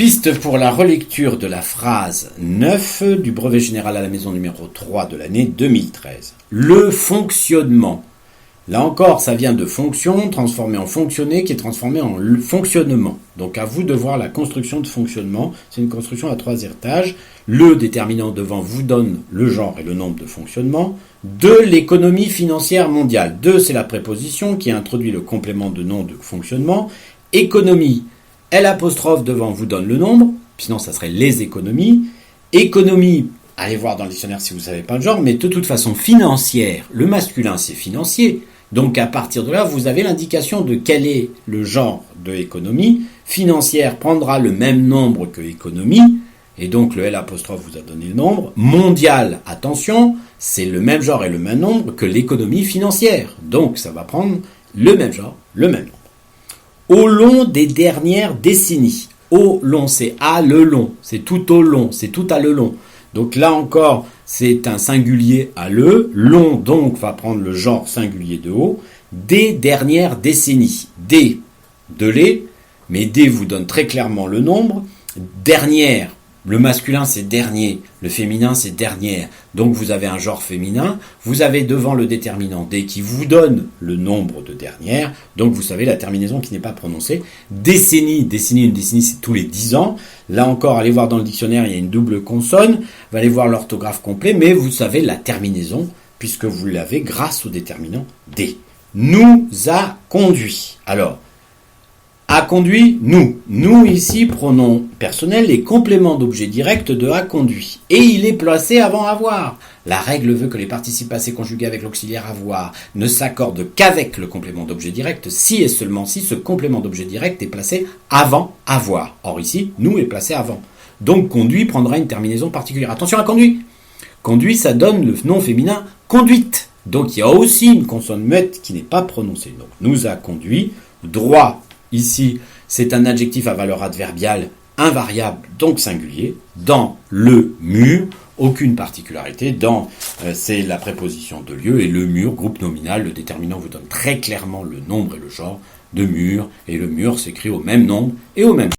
Piste pour la relecture de la phrase 9 du brevet général à la maison numéro 3 de l'année 2013. Le fonctionnement. Là encore, ça vient de fonction, transformé en fonctionner, qui est transformé en fonctionnement. Donc à vous de voir la construction de fonctionnement. C'est une construction à 3 étages. Le déterminant devant vous donne le genre et le nombre de fonctionnement. 2, l'économie financière mondiale. 2, c'est la préposition qui introduit le complément de nom de fonctionnement. Économie. L' devant vous donne le nombre, sinon ça serait les économies. Économie, allez voir dans le dictionnaire si vous ne savez pas le genre, mais de toute façon financière, le masculin c'est financier. Donc à partir de là, vous avez l'indication de quel est le genre de économie. Financière prendra le même nombre que économie, et donc le L' vous a donné le nombre. Mondial, attention, c'est le même genre et le même nombre que l'économie financière. Donc ça va prendre le même genre, le même nombre. Au long des dernières décennies. Au long, c'est à le long. C'est tout au long. C'est tout à le long. Donc là encore, c'est un singulier à le. Long, donc, va prendre le genre singulier de haut. Des dernières décennies. Des, de les. Mais des vous donne très clairement le nombre. Dernière. Le masculin, c'est dernier. Le féminin, c'est dernière. Donc, vous avez un genre féminin. Vous avez devant le déterminant des qui vous donne le nombre de dernières. Donc, vous savez la terminaison qui n'est pas prononcée. Décennie. Décennie, une décennie, c'est tous les 10 ans. Là encore, allez voir dans le dictionnaire, il y a une double consonne. Vous allez voir l'orthographe complet, mais vous savez la terminaison, puisque vous l'avez grâce au déterminant des. Nous a conduit. Alors, a conduit, nous. Nous, ici, pronom personnel et complément d'objet direct de a conduit. Et il est placé avant avoir. La règle veut que les participes passés conjugués avec l'auxiliaire avoir ne s'accordent qu'avec le complément d'objet direct si et seulement si ce complément d'objet direct est placé avant avoir. Or ici, nous est placé avant. Donc conduit prendra une terminaison particulière. Attention à conduit. Conduit, ça donne le nom féminin conduite. Donc il y a aussi une consonne muette qui n'est pas prononcée. Donc nous a conduit, droit. Ici, c'est un adjectif à valeur adverbiale invariable, donc singulier. Dans le mur, aucune particularité. Dans, c'est la préposition de lieu et le mur, groupe nominal. Le déterminant vous donne très clairement le nombre et le genre de mur. Et le mur s'écrit au même nombre et au même